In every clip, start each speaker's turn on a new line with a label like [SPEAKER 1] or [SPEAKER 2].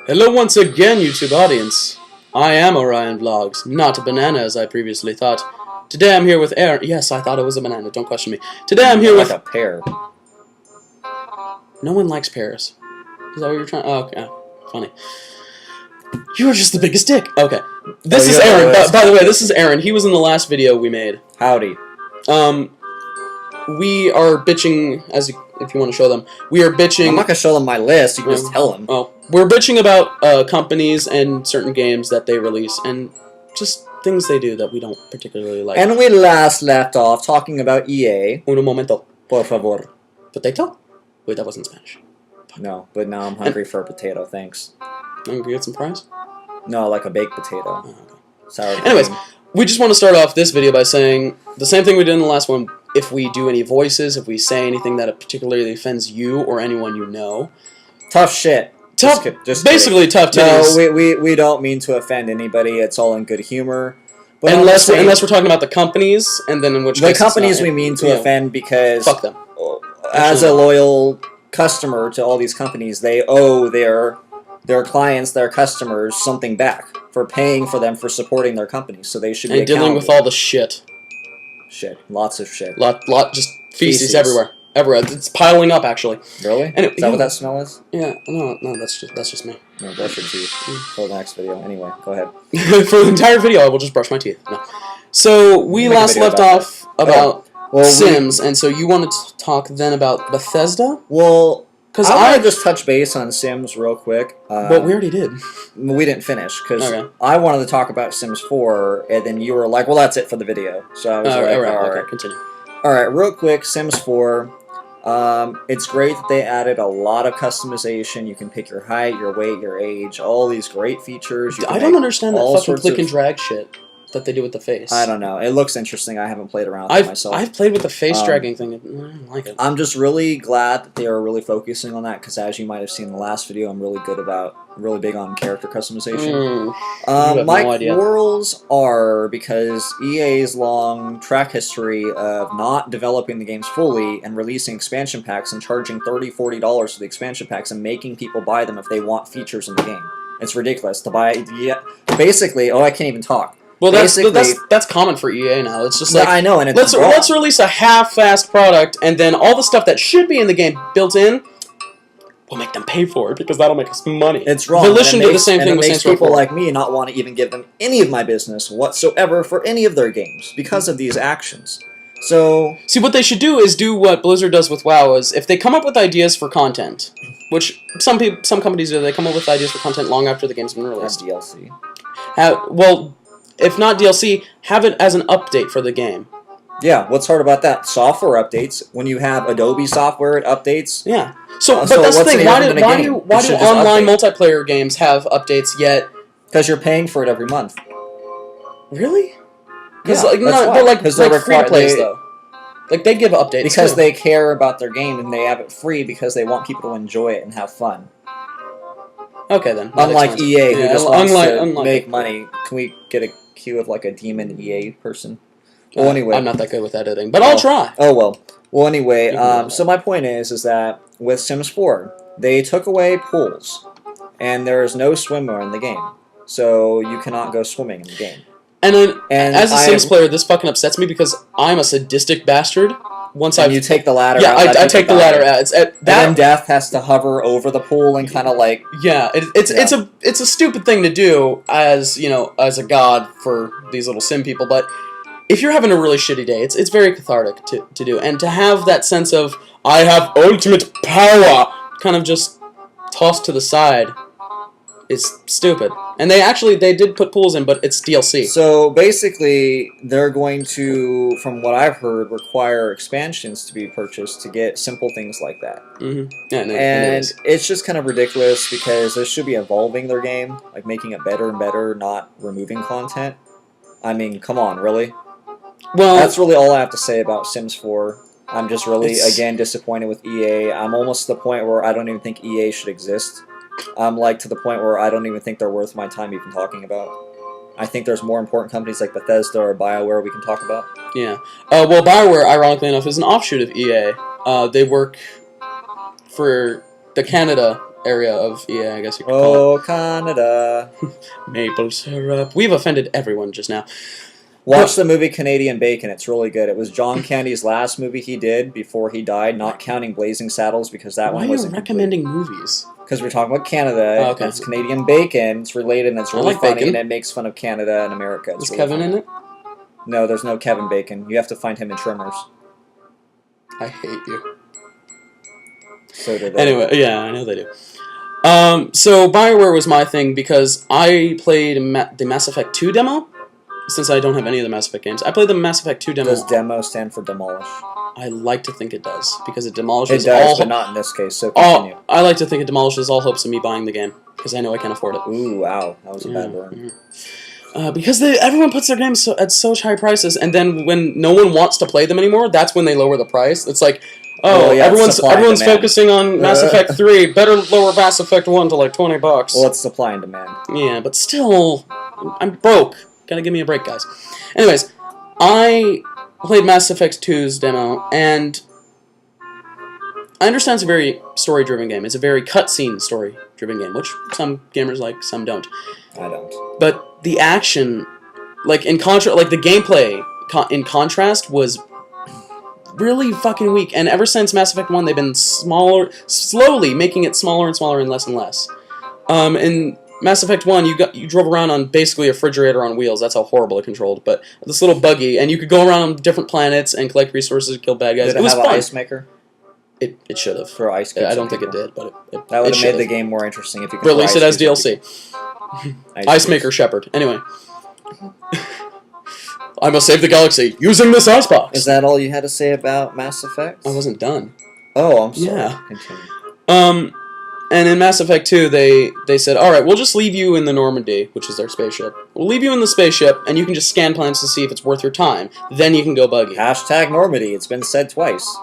[SPEAKER 1] Hello once again, YouTube audience. I am Orion Vlogs, not a banana as I previously thought. Today I'm here with Aaron. Yes, I thought it was a banana, don't question me. Today I'm here with...
[SPEAKER 2] a pear.
[SPEAKER 1] No one likes pears. Is that what you're trying... Oh, okay. Funny. You are just the biggest dick. Okay. This is Aaron. By the way, this is Aaron. He was in the last video we made.
[SPEAKER 2] Howdy.
[SPEAKER 1] We are bitching, if you want to show them. We are bitching...
[SPEAKER 2] I'm not going to show them my list, you can just tell them.
[SPEAKER 1] Oh, we're bitching about companies and certain games that they release, and just things they do that we don't particularly like.
[SPEAKER 2] And we last left off talking about EA.
[SPEAKER 1] Un momento.
[SPEAKER 2] Por favor.
[SPEAKER 1] Potato? Wait, that wasn't Spanish.
[SPEAKER 2] No, but now I'm hungry for a potato, thanks.
[SPEAKER 1] I'm gonna get some fries?
[SPEAKER 2] No, like a baked potato.
[SPEAKER 1] Oh, okay.
[SPEAKER 2] Sour cream.
[SPEAKER 1] Anyways, we just want to start off this video by saying the same thing we did in the last one. If we do any voices, if we say anything that particularly offends you or anyone you know.
[SPEAKER 2] Tough shit.
[SPEAKER 1] Tough,
[SPEAKER 2] just
[SPEAKER 1] basically tough titties.
[SPEAKER 2] No, we don't mean to offend anybody. It's all in good humor. But
[SPEAKER 1] unless we're talking about the companies, and then in which case
[SPEAKER 2] the companies we mean to offend because
[SPEAKER 1] fuck them.
[SPEAKER 2] As a loyal customer to all these companies, they owe their clients, their customers, something back for paying for them for supporting their companies. So they should be
[SPEAKER 1] dealing with all the shit.
[SPEAKER 2] Shit, lots of shit.
[SPEAKER 1] Just feces everywhere. Everywhere. It's piling up, actually.
[SPEAKER 2] Really? And is that what that smell is?
[SPEAKER 1] Yeah. No, that's just me.
[SPEAKER 2] No, brush your teeth for the next video. Anyway, go ahead.
[SPEAKER 1] For the entire video, I will just brush my teeth. No. So we last left off about Sims, and so you wanted to talk then about Bethesda?
[SPEAKER 2] Well, because I want to just touch base on Sims real quick.
[SPEAKER 1] But we already did.
[SPEAKER 2] We didn't finish, because I wanted to talk about Sims 4, and then you were like, well, that's it for the video. So I was like,
[SPEAKER 1] alright, continue.
[SPEAKER 2] Alright, real quick, Sims 4. It's great that they added a lot of customization. You can pick your height, your weight, your age, all these great features.
[SPEAKER 1] I don't understand that fucking click and drag shit that they do with the face.
[SPEAKER 2] I don't know. It looks interesting. I haven't played around with it myself.
[SPEAKER 1] I've played with the face dragging thing. I don't like it.
[SPEAKER 2] I'm just really glad that they are really focusing on that, because as you might have seen in the last video, I'm really big on character customization. My quarrels are because EA's long track history of not developing the games fully and releasing expansion packs and charging $30, $40 for the expansion packs and making people buy them if they want features in the game. It's ridiculous to buy. Yeah, basically, I can't even talk.
[SPEAKER 1] Well, that's common for EA now. It's just like,
[SPEAKER 2] I know, and it's
[SPEAKER 1] let's release a half-assed product, and then all the stuff that should be in the game built in, we'll make them pay for it because that'll make us money.
[SPEAKER 2] It's wrong.
[SPEAKER 1] Volition did the same thing with
[SPEAKER 2] Saints Row 4. People like me not want to even give them any of my business whatsoever for any of their games because of these actions. So
[SPEAKER 1] see, what they should do is do what Blizzard does with WoW. Is if they come up with ideas for content, which some companies do, they come up with ideas for content long after the game's been released.
[SPEAKER 2] That's DLC.
[SPEAKER 1] Well, if not DLC, have it as an update for the game.
[SPEAKER 2] Yeah, what's hard about that? Software updates. When you have Adobe software, it updates.
[SPEAKER 1] Yeah. But that's the thing. Why do online multiplayer games have updates yet?
[SPEAKER 2] Because you're paying for it every month.
[SPEAKER 1] Really? Because
[SPEAKER 2] yeah,
[SPEAKER 1] like free to plays though. Like they give updates
[SPEAKER 2] because they care about their game and they have it free because they want people to enjoy it and have fun.
[SPEAKER 1] Okay then.
[SPEAKER 2] Unlike EA, who just wants to make money. Can we get a queue of like a demon EA person? Well, anyway,
[SPEAKER 1] I'm not that good with editing, but I'll try.
[SPEAKER 2] Oh well. Well, anyway, so my point is that with Sims 4, they took away pools, and there is no swimmer in the game, so you cannot go swimming in the game.
[SPEAKER 1] And as a Sims player, this fucking upsets me because I'm a sadistic bastard.
[SPEAKER 2] You take the ladder.
[SPEAKER 1] Yeah, I take the ladder out.
[SPEAKER 2] And then Death has to hover over the pool and kind of like.
[SPEAKER 1] Yeah, it's a stupid thing to do as as a god for these little sim people, but if you're having a really shitty day, it's very cathartic to do, and to have that sense of I have ultimate power kind of just tossed to the side is stupid. And they did put pools in, but it's DLC.
[SPEAKER 2] So basically, they're going to, from what I've heard, require expansions to be purchased to get simple things like that.
[SPEAKER 1] Mm-hmm. Yeah,
[SPEAKER 2] and it's just kind of ridiculous because they should be evolving their game, like making it better and better, not removing content. I mean, come on, really? Well, that's really all I have to say about Sims 4. I'm just really, again, disappointed with EA. I'm almost to the point where I don't even think EA should exist. I'm like to the point where I don't even think they're worth my time even talking about. I think there's more important companies like Bethesda or BioWare we can talk about.
[SPEAKER 1] Yeah. Well, BioWare, ironically enough, is an offshoot of EA. They work for the Canada area of EA, I guess you could call it.
[SPEAKER 2] Oh, Canada.
[SPEAKER 1] Maple syrup. We've offended everyone just now.
[SPEAKER 2] Watch the movie Canadian Bacon. It's really good. It was John Candy's last movie he did before he died, not counting Blazing Saddles because that one wasn't
[SPEAKER 1] Why are you recommending movies?
[SPEAKER 2] Because we're talking about Canada.
[SPEAKER 1] Oh, okay.
[SPEAKER 2] It's Canadian Bacon. It's related and it's really
[SPEAKER 1] like
[SPEAKER 2] funny
[SPEAKER 1] bacon.
[SPEAKER 2] and it makes fun of Canada and America.
[SPEAKER 1] Is Kevin in it?
[SPEAKER 2] No, there's no Kevin Bacon. You have to find him in Tremors.
[SPEAKER 1] I hate you.
[SPEAKER 2] So do they.
[SPEAKER 1] Anyway, yeah, I know they do. So BioWare was my thing because I played the Mass Effect 2 demo. Since I don't have any of the Mass Effect games, I played the Mass Effect 2 demo.
[SPEAKER 2] Does demo stand for demolish?
[SPEAKER 1] I like to think it does because it demolishes
[SPEAKER 2] it does,
[SPEAKER 1] all.
[SPEAKER 2] But not in this case. So continue.
[SPEAKER 1] I like to think it demolishes all hopes of me buying the game because I know I can't afford it.
[SPEAKER 2] Ooh, wow, that was a bad burn.
[SPEAKER 1] Because everyone puts their games at such high prices, and then when no one wants to play them anymore, that's when they lower the price. It's like, everyone's focusing on Mass Effect 3. Better lower Mass Effect 1 to like $20.
[SPEAKER 2] Well, it's supply and demand.
[SPEAKER 1] Yeah, but still, I'm broke. Gotta give me a break, guys. Anyways, I played Mass Effect 2's demo, and I understand it's a very story-driven game. It's a very cutscene story-driven game, which some gamers like, some don't.
[SPEAKER 2] I don't.
[SPEAKER 1] But the action, the gameplay in contrast was really fucking weak. And ever since Mass Effect 1, they've been slowly making it smaller and smaller and less. In Mass Effect 1, you drove around on basically a refrigerator on wheels. That's how horrible it controlled. But this little buggy, and you could go around on different planets and collect resources, kill bad guys.
[SPEAKER 2] Did it
[SPEAKER 1] was
[SPEAKER 2] have
[SPEAKER 1] fun.
[SPEAKER 2] an ice maker?
[SPEAKER 1] It should have.
[SPEAKER 2] For ice cubes.
[SPEAKER 1] I don't think it did, but
[SPEAKER 2] that would have made the game more interesting if you could
[SPEAKER 1] release it as DLC. Ice Maker Shepard. Anyway. I must save the galaxy using this icebox.
[SPEAKER 2] Is that all you had to say about Mass Effect?
[SPEAKER 1] I wasn't done.
[SPEAKER 2] Oh, I'm sorry.
[SPEAKER 1] Yeah.
[SPEAKER 2] Continue.
[SPEAKER 1] And in Mass Effect 2, they said, alright, we'll just leave you in the Normandy, which is their spaceship. We'll leave you in the spaceship, and you can just scan planets to see if it's worth your time. Then you can go buggy.
[SPEAKER 2] Hashtag Normandy. It's been said twice.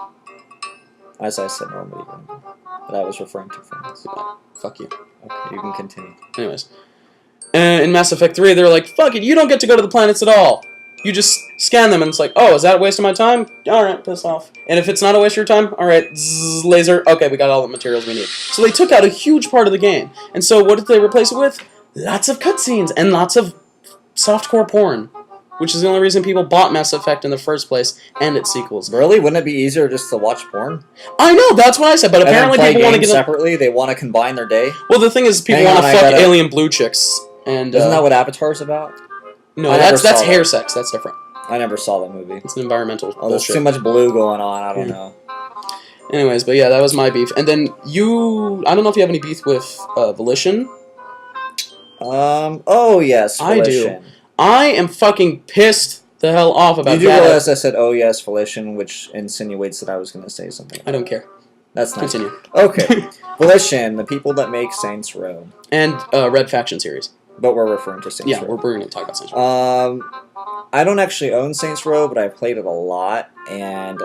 [SPEAKER 2] As I said Normandy. But I was referring to France.
[SPEAKER 1] Fuck you.
[SPEAKER 2] Okay, you can continue.
[SPEAKER 1] Anyways. In Mass Effect 3, they're like, fuck it, you don't get to go to the planets at all. You just scan them, and it's like, oh, is that a waste of my time? Alright, piss off. And if it's not a waste of your time, alright, zzz, laser, okay, we got all the materials we need. So they took out a huge part of the game. And so what did they replace it with? Lots of cutscenes and lots of softcore porn. Which is the only reason people bought Mass Effect in the first place, and its sequels.
[SPEAKER 2] Really? Wouldn't it be easier just to watch porn?
[SPEAKER 1] I know, that's what I said, but apparently people want to get
[SPEAKER 2] separately. They want to combine their day.
[SPEAKER 1] Well, the thing is, people want to fuck alien blue chicks, and
[SPEAKER 2] isn't that what Avatar's about?
[SPEAKER 1] No, that's hair sex. That's different.
[SPEAKER 2] I never saw that movie.
[SPEAKER 1] It's an environmental.
[SPEAKER 2] Oh, there's too much blue going on. I don't know.
[SPEAKER 1] Anyways, but yeah, that was my beef. And then I don't know if you have any beef with Volition.
[SPEAKER 2] Oh yes, Volition.
[SPEAKER 1] I do. I am fucking pissed the hell off about that.
[SPEAKER 2] You do realize I said, oh yes, Volition, which insinuates that I was going to say something.
[SPEAKER 1] I don't care.
[SPEAKER 2] That's nice.
[SPEAKER 1] Continue.
[SPEAKER 2] Okay. Volition, the people that make Saints Row.
[SPEAKER 1] And Red Faction series.
[SPEAKER 2] But we're referring to Saints Row.
[SPEAKER 1] Yeah, we're going to talk about Saints Row.
[SPEAKER 2] I don't actually own Saints Row, but I've played it a lot, and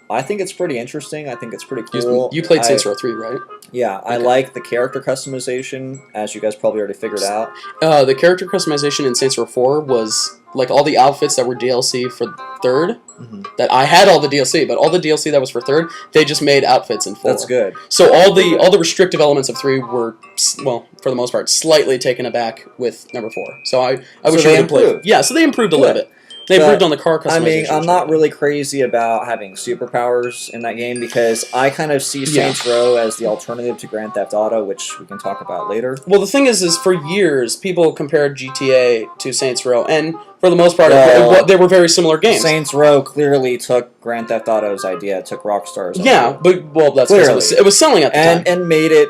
[SPEAKER 2] I think it's pretty interesting. I think it's pretty cool.
[SPEAKER 1] You played Saints Row 3, right?
[SPEAKER 2] Yeah, okay. I like the character customization, as you guys probably already figured out.
[SPEAKER 1] The character customization in Saints Row 4 was, like, all the outfits that were DLC for 3rd. Mm-hmm. That I had all the DLC, but all the DLC that was for 3rd, they just made outfits in 4.
[SPEAKER 2] That's good.
[SPEAKER 1] So all the restrictive elements of 3 were, well, for the most part, slightly taken aback with number 4. So I wish they improved. Yeah, so they improved a little bit. They improved on the car customization.
[SPEAKER 2] I mean, I'm not really crazy about having superpowers in that game because I kind of see Saints Row as the alternative to Grand Theft Auto, which we can talk about later.
[SPEAKER 1] Well, the thing is for years, people compared GTA to Saints Row, and for the most part, they were very similar games.
[SPEAKER 2] Saints Row clearly took Grand Theft Auto's idea, took Rockstar's idea.
[SPEAKER 1] Yeah, but that's because it was selling at the time.
[SPEAKER 2] And made it.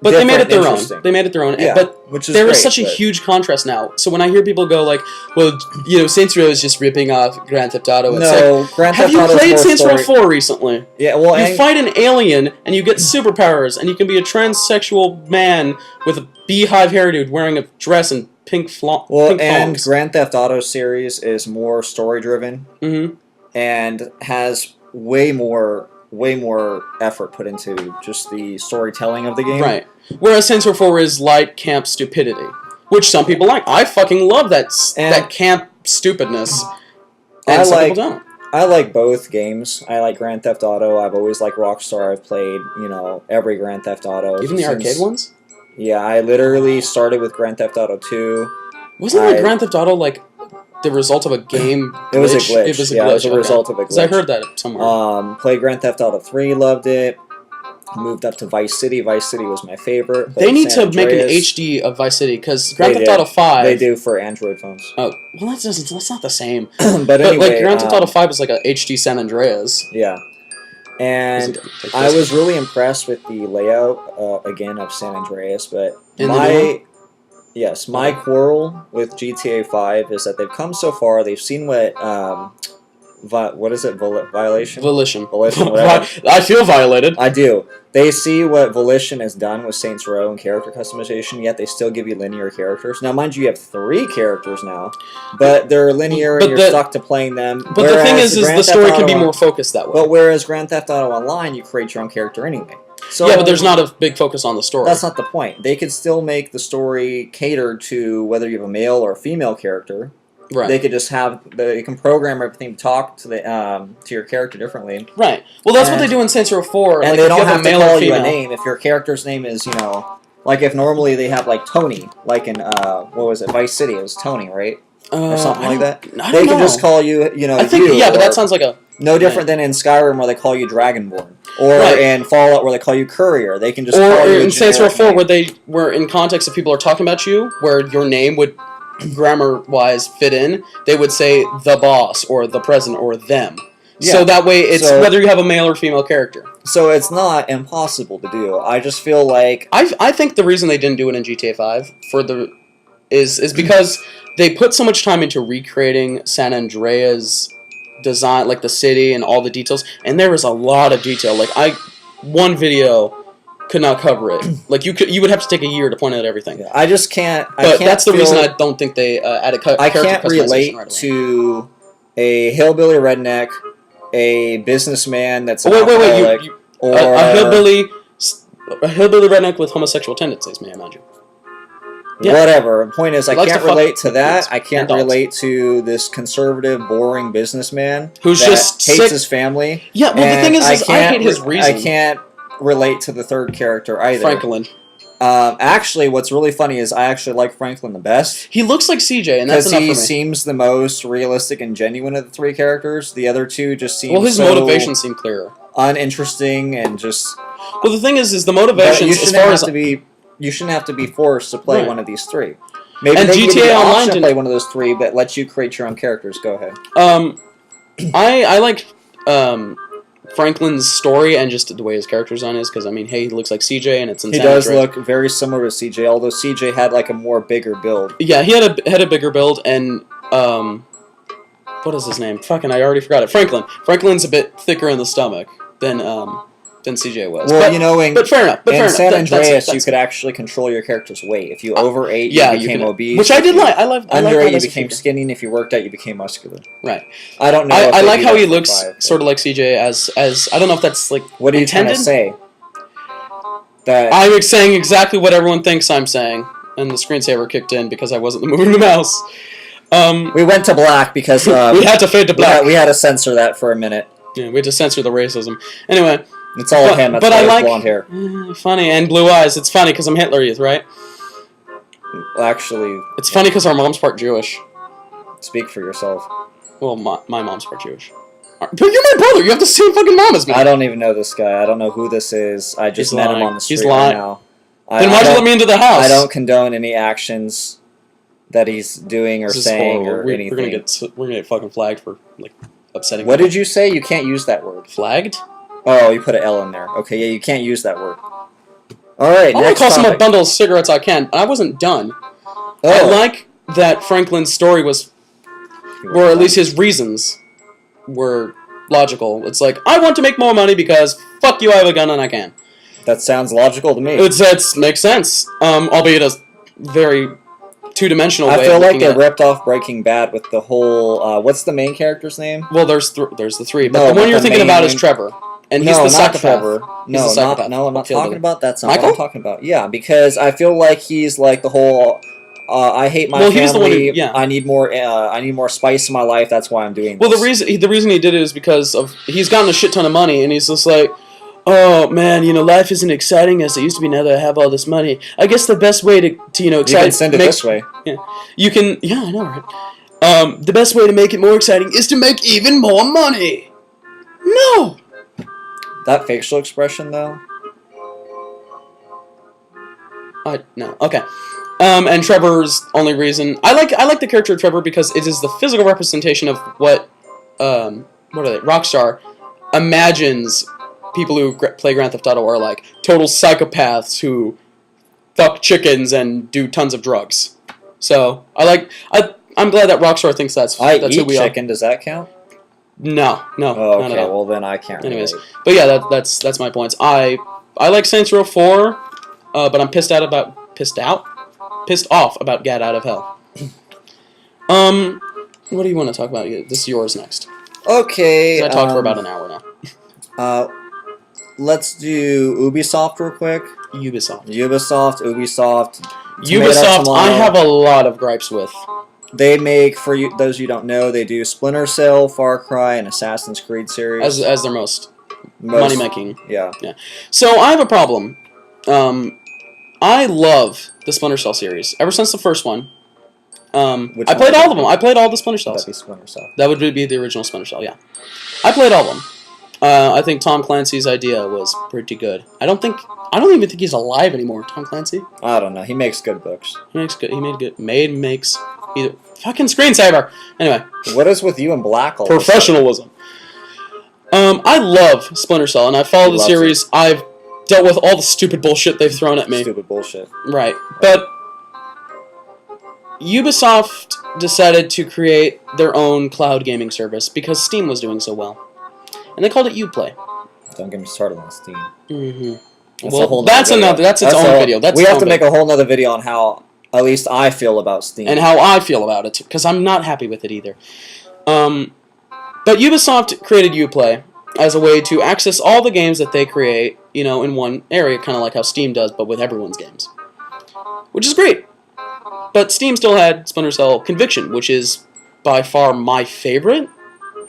[SPEAKER 1] But they made it their own. They made it their own.
[SPEAKER 2] Yeah,
[SPEAKER 1] but
[SPEAKER 2] which is
[SPEAKER 1] there is such a huge contrast now. So when I hear people go like, well, Saints Row is just ripping off Grand Theft Auto. It's
[SPEAKER 2] Grand Theft Auto.
[SPEAKER 1] Have you played Saints Row 4 recently?
[SPEAKER 2] Yeah, well,
[SPEAKER 1] you fight an alien and you get superpowers and you can be a transsexual man with a beehive hairdo wearing a dress and pink
[SPEAKER 2] and Grand Theft Auto series is more story driven and has way more effort put into just the storytelling of the game.
[SPEAKER 1] Right. Whereas Saints Row 4 is light camp stupidity, which some people like. I fucking love that camp stupidness. And some people don't.
[SPEAKER 2] I like both games. I like Grand Theft Auto. I've always liked Rockstar. I've played, every Grand Theft Auto.
[SPEAKER 1] Even the arcade ones?
[SPEAKER 2] Yeah, I literally started with Grand Theft Auto 2.
[SPEAKER 1] Wasn't like Grand Theft Auto like the result of a game glitch?
[SPEAKER 2] It was a glitch.
[SPEAKER 1] It was a
[SPEAKER 2] glitch. It was a
[SPEAKER 1] okay.
[SPEAKER 2] result of a glitch.
[SPEAKER 1] I heard that somewhere.
[SPEAKER 2] Played Grand Theft Auto 3, loved it. Moved up to Vice City. Vice City was my favorite.
[SPEAKER 1] They need to make an HD of Vice City because Grand Theft Auto 5.
[SPEAKER 2] They do for Android phones.
[SPEAKER 1] Oh, well, that's not the same.
[SPEAKER 2] But anyway,
[SPEAKER 1] like Grand Theft Auto 5 is like a HD San Andreas.
[SPEAKER 2] Yeah, and I was really impressed with the layout again of San Andreas. But my quarrel with GTA 5 is that they've come so far. They've seen what is it? Volition?
[SPEAKER 1] Volition.
[SPEAKER 2] Whatever.
[SPEAKER 1] I feel violated.
[SPEAKER 2] I do. They see what Volition has done with Saints Row and character customization, yet they still give you linear characters. Now, mind you have 3 characters now, but they're linear and you're stuck to playing them.
[SPEAKER 1] But the thing is the story can be more focused that way.
[SPEAKER 2] But whereas Grand Theft Auto Online, you create your own character anyway. So,
[SPEAKER 1] yeah, but there's not a big focus on the story.
[SPEAKER 2] That's not the point. They could still make the story cater to whether you have a male or a female character.
[SPEAKER 1] Right.
[SPEAKER 2] They could just they can program everything to talk to your character differently.
[SPEAKER 1] Right. Well, that's what they do in Saints Row 4.
[SPEAKER 2] And
[SPEAKER 1] like,
[SPEAKER 2] they don't have to call you a
[SPEAKER 1] female.
[SPEAKER 2] name. If your character's name is, like if normally they have like Tony, like in, what was it, Vice City, it was Tony, right? Or something like that.
[SPEAKER 1] They
[SPEAKER 2] can just call you,
[SPEAKER 1] I think, but that sounds like a...
[SPEAKER 2] No different than in Skyrim where they call you Dragonborn. Or in Fallout where they call you Courier. They can just call you
[SPEAKER 1] in Saints Row 4 where in context if people are talking about you, where your name would... grammar-wise fit in, they would say the boss or the president or them. Yeah. So that way it's whether you have a male or female character.
[SPEAKER 2] So it's not impossible to do. I just feel like...
[SPEAKER 1] I think the reason they didn't do it in GTA 5 is because they put so much time into recreating San Andreas design, like the city and all the details, and there is a lot of detail. Like one video could not cover it. Like you would have to take a year to point out everything.
[SPEAKER 2] Yeah, I just can't.
[SPEAKER 1] But that's the reason I don't think they added character customization.
[SPEAKER 2] I can't relate to a hillbilly redneck, a businessman that's an alcoholic, or
[SPEAKER 1] a hillbilly redneck with homosexual tendencies, may I mind you.
[SPEAKER 2] Yeah. Whatever. The point is, I can't relate to that. I can't relate to this conservative, boring businessman
[SPEAKER 1] who's just
[SPEAKER 2] hates his family.
[SPEAKER 1] Yeah. Well, the thing is I hate his reason.
[SPEAKER 2] I can't relate to the third character either.
[SPEAKER 1] Franklin.
[SPEAKER 2] Actually, what's really funny is I actually like Franklin the best.
[SPEAKER 1] He looks like CJ, and that's enough for me.
[SPEAKER 2] Because he seems the most realistic and genuine of the 3 characters. The other 2 just seem
[SPEAKER 1] his motivation seemed clearer,
[SPEAKER 2] uninteresting, and just.
[SPEAKER 1] Well, the thing is the motivation.
[SPEAKER 2] You shouldn't have to be forced to play one of these 3. Maybe
[SPEAKER 1] and
[SPEAKER 2] they
[SPEAKER 1] GTA
[SPEAKER 2] give you the
[SPEAKER 1] Online
[SPEAKER 2] option to play one of those 3, but lets you create your own characters. Go ahead.
[SPEAKER 1] I like Franklin's story and just the way his character design is, because he looks like CJ, and it's in.
[SPEAKER 2] He does look very similar to CJ, although CJ had like a more bigger build.
[SPEAKER 1] Yeah, he had a bigger build, and what is his name? Fucking, I already forgot it. Franklin's a bit thicker in the stomach than CJ was.
[SPEAKER 2] Well,
[SPEAKER 1] but fair enough.
[SPEAKER 2] In San Andreas, you could actually control your character's weight. If you overate, you became obese.
[SPEAKER 1] Which I did like. I love.
[SPEAKER 2] Underate, you became skinny, and if you worked out, you became muscular.
[SPEAKER 1] Right.
[SPEAKER 2] I don't know.
[SPEAKER 1] I like how he looks sort of like CJ as I don't know if that's like
[SPEAKER 2] what are you trying to say? That
[SPEAKER 1] I'm saying exactly what everyone thinks I'm saying, and the screensaver kicked in because I wasn't moving the mouse.
[SPEAKER 2] We went to black because
[SPEAKER 1] we had to fade to black.
[SPEAKER 2] We had to censor that for a minute.
[SPEAKER 1] Yeah, we had to censor the racism. Anyway.
[SPEAKER 2] It's all him. That's why he has blonde hair.
[SPEAKER 1] Funny, and blue eyes. It's funny because I'm Hitler Youth, right?
[SPEAKER 2] Actually...
[SPEAKER 1] It's funny because our mom's part Jewish.
[SPEAKER 2] Speak for yourself.
[SPEAKER 1] Well, my mom's part Jewish. But you're my brother! You have the same fucking mom as me!
[SPEAKER 2] I don't even know this guy. I don't know who this is. I just met him on the street right now.
[SPEAKER 1] Then why'd you let me into the house?
[SPEAKER 2] I don't condone any actions that he's doing or saying or anything.
[SPEAKER 1] We're gonna get fucking flagged for, like, upsetting
[SPEAKER 2] What did you say? You can't use that word.
[SPEAKER 1] Flagged?
[SPEAKER 2] Oh, you put an L in there. Okay, yeah, you can't use that word. Alright,
[SPEAKER 1] I want to call some a bundle of cigarettes I can. I wasn't done. Oh. I like that Franklin's story was... Or at least his reasons were logical. It's like, I want to make more money because fuck you, I have a gun and I can.
[SPEAKER 2] That sounds logical to me.
[SPEAKER 1] It makes sense. Albeit a very two-dimensional way.
[SPEAKER 2] I feel like they ripped off Breaking Bad with the whole... what's the main character's name?
[SPEAKER 1] Well, there's the 3, but the one you're thinking about is Trevor. And he's the psychopath.
[SPEAKER 2] Trevor. No, I'm not talking about that. That's not what I'm talking about. Yeah, because I feel like he's like the whole I hate my family. He's the one who, yeah. I need more spice in my life. That's why I'm doing this.
[SPEAKER 1] Well, the reason he did it is because he's gotten a shit ton of money, and he's just like, oh man, life isn't exciting as it used to be now that I have all this money. I guess the best way to excite,
[SPEAKER 2] you can send it this way.
[SPEAKER 1] Yeah, you can. Yeah, I know, right? The best way to make it more exciting is to make even more money. No.
[SPEAKER 2] That facial expression, though.
[SPEAKER 1] No. Okay. And Trevor's only reason I like the character of Trevor because it is the physical representation of what are they? Rockstar imagines people who play Grand Theft Auto are like total psychopaths who fuck chickens and do tons of drugs. So I'm glad that Rockstar thinks that's who we are.
[SPEAKER 2] Chicken. Does that count?
[SPEAKER 1] No.
[SPEAKER 2] Oh, okay. Well, then I can't.
[SPEAKER 1] Anyways, but yeah, that's my points. I like Saints Row 4, but I'm pissed off about Get Out of Hell. What do you want to talk about? This is yours next.
[SPEAKER 2] Okay.
[SPEAKER 1] I talked for about an hour now.
[SPEAKER 2] Let's do Ubisoft real quick.
[SPEAKER 1] Ubisoft.
[SPEAKER 2] I
[SPEAKER 1] have a lot of gripes with.
[SPEAKER 2] They make, for you, those you don't know, they do Splinter Cell, Far Cry, and Assassin's Creed series.
[SPEAKER 1] As their most money-making.
[SPEAKER 2] Yeah.
[SPEAKER 1] So I have a problem. I love the Splinter Cell series. Ever since the first one. I played all of them. I played all the Splinter Cells.
[SPEAKER 2] That'd be Splinter Cell.
[SPEAKER 1] That would be the original Splinter Cell, yeah. I played all of them. I think Tom Clancy's idea was pretty good. I don't even think he's alive anymore, Tom Clancy.
[SPEAKER 2] I don't know. He makes good books.
[SPEAKER 1] Makes either fucking screensaver. Anyway.
[SPEAKER 2] What is with you and Black all
[SPEAKER 1] professionalism. I love Splinter Cell, and I followed the series. I've dealt with all the stupid bullshit they've thrown at me.
[SPEAKER 2] Stupid bullshit.
[SPEAKER 1] Right. But Ubisoft decided to create their own cloud gaming service because Steam was doing so well. And they called it Uplay.
[SPEAKER 2] Don't get me started on Steam.
[SPEAKER 1] Mm-hmm. That's its own video.
[SPEAKER 2] We have to make a whole nother video on how, at least I feel about Steam.
[SPEAKER 1] And how I feel about it, because I'm not happy with it either. But Ubisoft created Uplay as a way to access all the games that they create, in one area, kind of like how Steam does, but with everyone's games. Which is great. But Steam still had Splinter Cell Conviction, which is by far my favorite.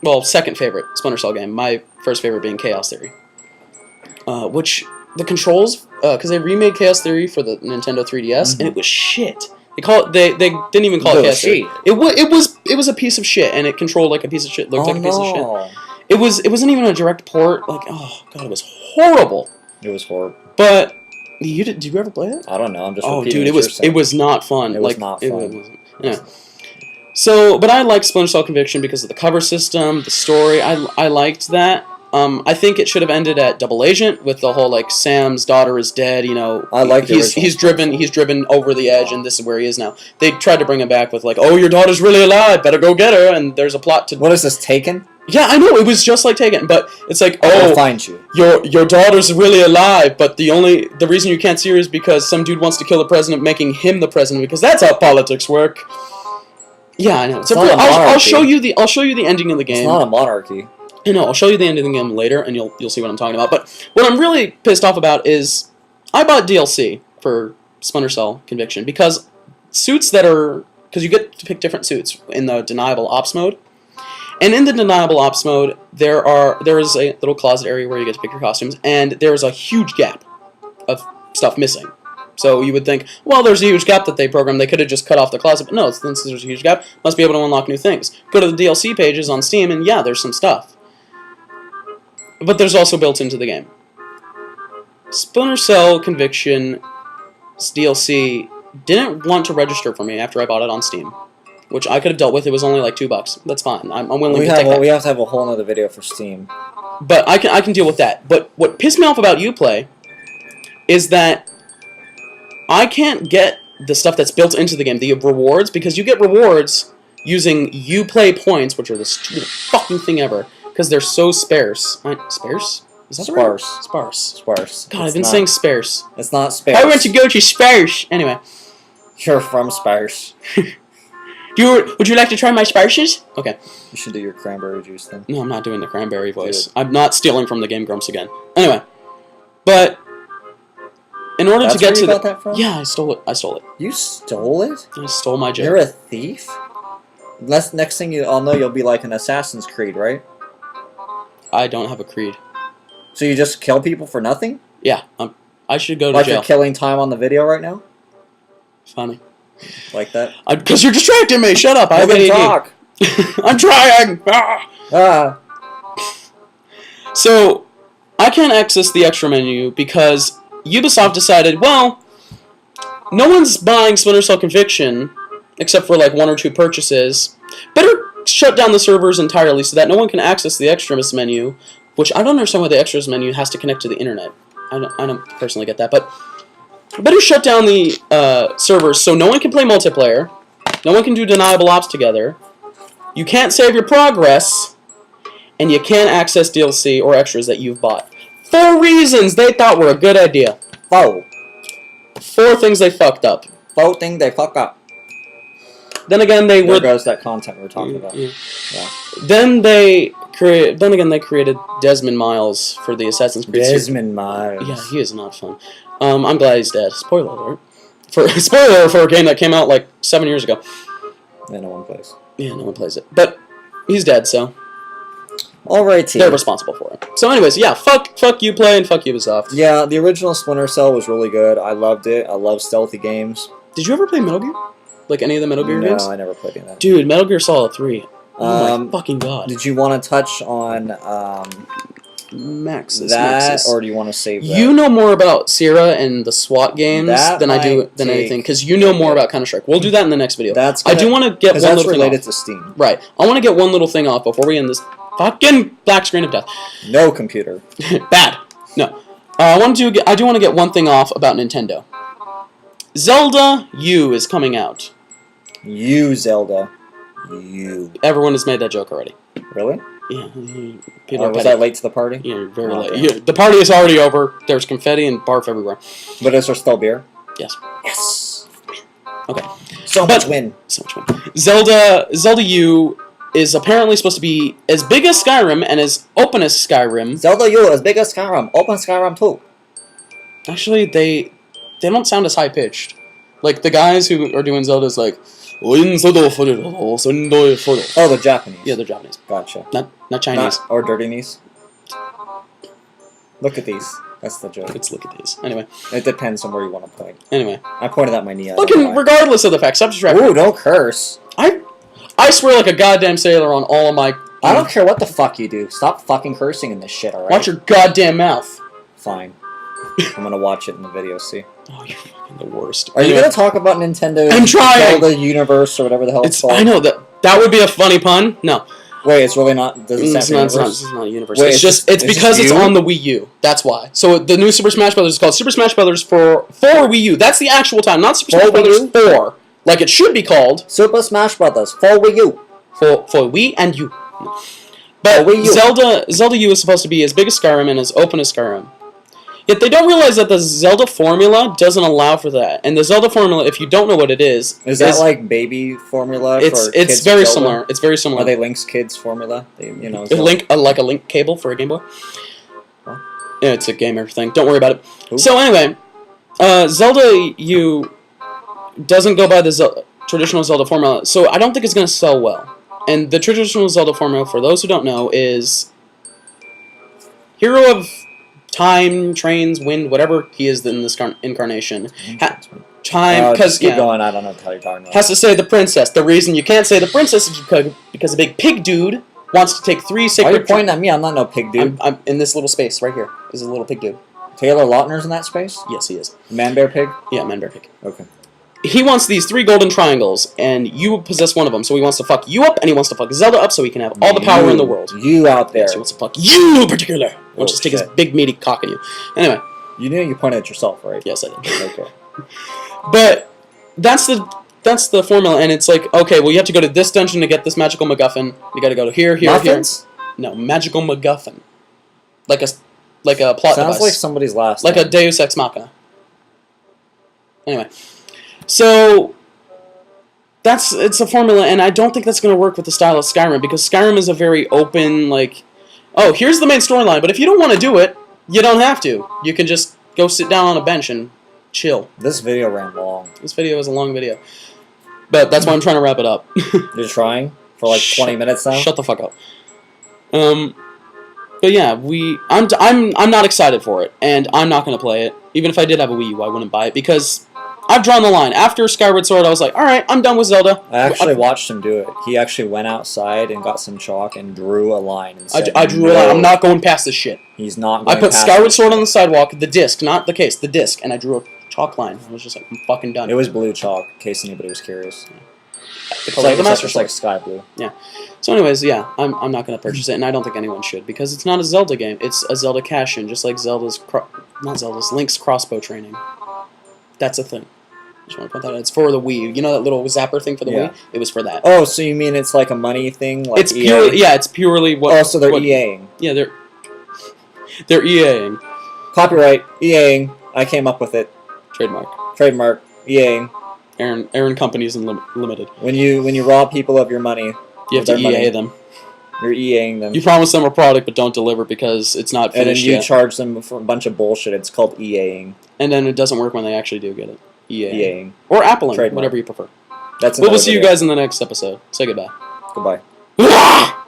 [SPEAKER 1] Well, second favorite Splinter Cell game. My first favorite being Chaos Theory. Which, the controls, because they remade Chaos Theory for the Nintendo 3DS, and it was shit. They didn't even call it Chaos Theory. It was a piece of shit, and it controlled like a piece of shit, looked like a piece of shit. It wasn't even a direct port, oh god, it was horrible.
[SPEAKER 2] It was horrible.
[SPEAKER 1] But, did you ever play it?
[SPEAKER 2] I don't know, I'm just
[SPEAKER 1] repeating it was not fun.
[SPEAKER 2] It was not fun.
[SPEAKER 1] Yeah. So, but I liked Splinter Cell Conviction because of the cover system, the story. I liked that. I think it should have ended at Double Agent with the whole Sam's daughter is dead.
[SPEAKER 2] I like
[SPEAKER 1] he's driven over the edge, and this is where he is now. They tried to bring him back with oh, your daughter's really alive, better go get her. And there's a plot to.
[SPEAKER 2] What is this, Taken?
[SPEAKER 1] Yeah, I know, it was just like Taken, but it's
[SPEAKER 2] I'll find you.
[SPEAKER 1] Your daughter's really alive, but the reason you can't see her is because some dude wants to kill the president, making him the president, because that's how politics work. Yeah, I know. I'll show you the ending of the game.
[SPEAKER 2] It's not a monarchy.
[SPEAKER 1] I know. I'll show you the ending of the game later, and you'll see what I'm talking about. But what I'm really pissed off about is I bought DLC for Splinter Cell Conviction because you get to pick different suits in the deniable ops mode. And in the deniable ops mode, there is a little closet area where you get to pick your costumes, and there's a huge gap of stuff missing. So you would think, well, there's a huge gap that they programmed. They could have just cut off the closet. But no, since there's a huge gap, must be able to unlock new things. Go to the DLC pages on Steam, and yeah, there's some stuff. But there's also built into the game. Splinter Cell Conviction DLC didn't want to register for me after I bought it on Steam, which I could have dealt with. It was only like $2. That's fine. I'm willing to take that.
[SPEAKER 2] We have to have a whole other video for Steam.
[SPEAKER 1] But I can deal with that. But what pissed me off about Uplay is that I can't get the stuff that's built into the game, the rewards, because you get rewards using Uplay points, which are the stupidest fucking thing ever, because they're so sparse. Sparse? Is that
[SPEAKER 2] sparse?
[SPEAKER 1] Sparse.
[SPEAKER 2] Sparse.
[SPEAKER 1] God, I've been saying sparse.
[SPEAKER 2] It's not sparse.
[SPEAKER 1] I want to go to sparse. Anyway.
[SPEAKER 2] You're from sparse.
[SPEAKER 1] Would you like to try my sparses? Okay.
[SPEAKER 2] You should do your cranberry juice then.
[SPEAKER 1] No, I'm not doing the cranberry voice. I'm not stealing from the Game Grumps again. Anyway. But in order
[SPEAKER 2] That's
[SPEAKER 1] to get
[SPEAKER 2] where
[SPEAKER 1] to
[SPEAKER 2] you got that from?
[SPEAKER 1] Yeah, I stole it. I stole it.
[SPEAKER 2] You stole it?
[SPEAKER 1] I stole my joke.
[SPEAKER 2] You're a thief? Next thing I'll know, you'll be like an Assassin's Creed, right?
[SPEAKER 1] I don't have a creed.
[SPEAKER 2] So you just kill people for nothing?
[SPEAKER 1] Yeah, I should go to
[SPEAKER 2] Like
[SPEAKER 1] jail.
[SPEAKER 2] you're killing time on the video right now?
[SPEAKER 1] Funny.
[SPEAKER 2] Like that?
[SPEAKER 1] Because you're distracting me. Shut up. I have ADD.
[SPEAKER 2] Talk.
[SPEAKER 1] I'm trying. Ah. So, I can't access the extra menu because Ubisoft decided, well, no one's buying Splinter Cell Conviction except for like 1 or 2 purchases. Better shut down the servers entirely so that no one can access the extras menu, which I don't understand why the extras menu has to connect to the internet. I don't personally get that, but better shut down the servers so no one can play multiplayer, no one can do deniable ops together, you can't save your progress, and you can't access DLC or extras that you've bought. 4 reasons they thought were a good idea. 4 things they fucked up.
[SPEAKER 2] 4 things they fuck up.
[SPEAKER 1] Then again, there
[SPEAKER 2] goes that content we're talking about. Yeah.
[SPEAKER 1] Then again, they created Desmond Miles for the Assassin's Creed series.
[SPEAKER 2] Desmond Miles.
[SPEAKER 1] Yeah, he is not fun. I'm glad he's dead. Spoiler alert. Spoiler for a game that came out like 7 years ago.
[SPEAKER 2] Yeah, no one plays.
[SPEAKER 1] Yeah, no one plays it. But he's dead, so
[SPEAKER 2] alrighty.
[SPEAKER 1] They're responsible for it. So anyways, yeah, fuck Uplay and fuck Ubisoft.
[SPEAKER 2] Yeah, the original Splinter Cell was really good. I loved it. I love stealthy games.
[SPEAKER 1] Did you ever play Metal Gear? Like any of the Metal Gear games?
[SPEAKER 2] No, I never played any of that.
[SPEAKER 1] Dude, Metal Gear Solid 3. Oh my fucking god.
[SPEAKER 2] Did you want to touch on
[SPEAKER 1] Maxis,
[SPEAKER 2] or do you want to save that?
[SPEAKER 1] You know more about Sierra and the SWAT games than I do than anything, because you know more about Counter-Strike. We'll do that in the next video. I do want to get one little
[SPEAKER 2] related
[SPEAKER 1] thing
[SPEAKER 2] to Steam.
[SPEAKER 1] Right. I want to get one little thing off before we end this fucking black screen of death.
[SPEAKER 2] No computer.
[SPEAKER 1] Bad. No. I do want to get one thing off about Nintendo. Zelda U is coming out.
[SPEAKER 2] Zelda. You.
[SPEAKER 1] Everyone has made that joke already.
[SPEAKER 2] Really?
[SPEAKER 1] Yeah. People
[SPEAKER 2] was that late to the party?
[SPEAKER 1] Yeah, very late. Yeah, the party is already over. There's confetti and barf everywhere.
[SPEAKER 2] But is there still beer?
[SPEAKER 1] Yes.
[SPEAKER 2] Yes.
[SPEAKER 1] Okay.
[SPEAKER 2] So much win.
[SPEAKER 1] So much win. Zelda U is apparently supposed to be as big as Skyrim and as open as Skyrim.
[SPEAKER 2] Zelda U as big as Skyrim. Open Skyrim too.
[SPEAKER 1] Actually, they don't sound as high pitched. Like the guys who are doing Zelda's like. Oh,
[SPEAKER 2] the Japanese.
[SPEAKER 1] Yeah, they're Japanese.
[SPEAKER 2] Gotcha.
[SPEAKER 1] Not Chinese.
[SPEAKER 2] Or dirtiness. Look at these. That's the joke.
[SPEAKER 1] Let's look at these. Anyway.
[SPEAKER 2] It depends on where you want to point.
[SPEAKER 1] Anyway.
[SPEAKER 2] I pointed at my knee.
[SPEAKER 1] Fucking regardless of the fact, stop distracting.
[SPEAKER 2] Ooh, don't curse.
[SPEAKER 1] I swear like a goddamn sailor on all of my...
[SPEAKER 2] I don't care what the fuck you do. Stop fucking cursing in this shit, alright?
[SPEAKER 1] Watch your goddamn mouth.
[SPEAKER 2] Fine. I'm gonna watch it in the video, see.
[SPEAKER 1] Oh, you're fucking the worst.
[SPEAKER 2] Are you gonna talk about Nintendo Zelda Universe or whatever the hell it's called?
[SPEAKER 1] I know, that would be a funny pun. No.
[SPEAKER 2] Wait, it's really not... Does it sound
[SPEAKER 1] It's not a universe. Wait, it's because it's on the Wii U. That's why. So the new Super Smash Bros. Is called Super Smash Bros. for Wii U. That's the actual time, not Super Smash Bros. 4. Like it should be called.
[SPEAKER 2] Super Smash Bros. For Wii U.
[SPEAKER 1] For Wii and U. But Wii U. Zelda U is supposed to be as big as Skyrim and as open as Skyrim. Yet they don't realize that the Zelda formula doesn't allow for that. And the Zelda formula, if you don't know what it is...
[SPEAKER 2] Is that like baby formula for
[SPEAKER 1] It's
[SPEAKER 2] kids
[SPEAKER 1] very similar. It's very similar.
[SPEAKER 2] Are they Link's kids formula?
[SPEAKER 1] Like a Link cable for a Game Boy?
[SPEAKER 2] Huh?
[SPEAKER 1] Yeah, it's a gamer thing. Don't worry about it. Ooh. So anyway, Zelda U doesn't go by the traditional Zelda formula, so I don't think it's going to sell well. And the traditional Zelda formula, for those who don't know, is Hero of Time, Trains, Wind, whatever he is in this incarnation. Time, because
[SPEAKER 2] keep going. I don't know what you're talking about.
[SPEAKER 1] Has to say the princess. The reason you can't say the princess is because a big pig dude wants to take 3 sacred...
[SPEAKER 2] Why are you pointing at me? I'm not no pig dude.
[SPEAKER 1] I'm in this little space right here. Is a little pig dude.
[SPEAKER 2] Taylor Lautner's in that space?
[SPEAKER 1] Yes, he is.
[SPEAKER 2] Man Bear Pig?
[SPEAKER 1] Yeah, Man Bear Pig.
[SPEAKER 2] Okay.
[SPEAKER 1] He wants these 3 golden triangles, and you possess one of them. So he wants to fuck you up, and he wants to fuck Zelda up, so he can have all the power in the world.
[SPEAKER 2] You out there.
[SPEAKER 1] Yes, he wants to fuck you in particular. He wants to stick his big meaty cock in you. Anyway.
[SPEAKER 2] You knew you pointed at yourself, right?
[SPEAKER 1] Yes, I did.
[SPEAKER 2] Okay.
[SPEAKER 1] But that's the formula, and it's like, okay, well, you have to go to this dungeon to get this magical MacGuffin. You got to go to here,
[SPEAKER 2] Muffins?
[SPEAKER 1] Here. No, magical MacGuffin. Like a plot device.
[SPEAKER 2] Sounds like somebody's last
[SPEAKER 1] name. A Deus Ex Machina. Anyway. So... it's a formula, and I don't think that's going to work with the style of Skyrim, because Skyrim is a very open, like, oh, here's the main storyline, but if you don't want to do it, you don't have to. You can just go sit down on a bench and chill.
[SPEAKER 2] This video ran long.
[SPEAKER 1] This video is a long video. But that's why I'm trying to wrap it up.
[SPEAKER 2] You're trying? For like 20 minutes now?
[SPEAKER 1] Shut the fuck up. But yeah, I'm not excited for it, and I'm not going to play it. Even if I did have a Wii U, I wouldn't buy it, because I've drawn the line. After Skyward Sword, I was like, alright, I'm done with Zelda.
[SPEAKER 2] I actually watched him do it. He actually went outside and got some chalk and drew a line. And said,
[SPEAKER 1] I drew a line. I'm not going past this shit.
[SPEAKER 2] He's not going
[SPEAKER 1] I put
[SPEAKER 2] past
[SPEAKER 1] Skyward Sword on the sidewalk, the disc, not the case, the disc, and I drew a chalk line. I was just like, I'm fucking done.
[SPEAKER 2] It was blue chalk, in case anybody was curious.
[SPEAKER 1] Yeah.
[SPEAKER 2] It's like, it's like sky blue.
[SPEAKER 1] Yeah. So anyways, yeah, I'm not going to purchase it, and I don't think anyone should, because it's not a Zelda game. It's a Zelda cash-in, just like Link's crossbow training. That's a thing. Just want to point that out. It's for the Wii. You know that little zapper thing for the Wii? It was for that.
[SPEAKER 2] Oh, so you mean it's like a money thing? Like
[SPEAKER 1] it's
[SPEAKER 2] EA?
[SPEAKER 1] purely, yeah, it's purely what...
[SPEAKER 2] Oh, so they're EAing.
[SPEAKER 1] Yeah, they're EAing.
[SPEAKER 2] Copyright, EAing. I came up with it.
[SPEAKER 1] Trademark.
[SPEAKER 2] EAing.
[SPEAKER 1] Aaron Companies Limited.
[SPEAKER 2] When you rob people of your money,
[SPEAKER 1] you have to EA them.
[SPEAKER 2] You're EAing them.
[SPEAKER 1] You promise them a product but don't deliver because it's not finished yet.
[SPEAKER 2] And then you charge them for a bunch of bullshit. It's called EAing.
[SPEAKER 1] And then it doesn't work when they actually do get it.
[SPEAKER 2] EAing.
[SPEAKER 1] Or Appling, whatever you prefer.
[SPEAKER 2] That's
[SPEAKER 1] we'll see you guys in the next episode. Say goodbye.
[SPEAKER 2] Goodbye.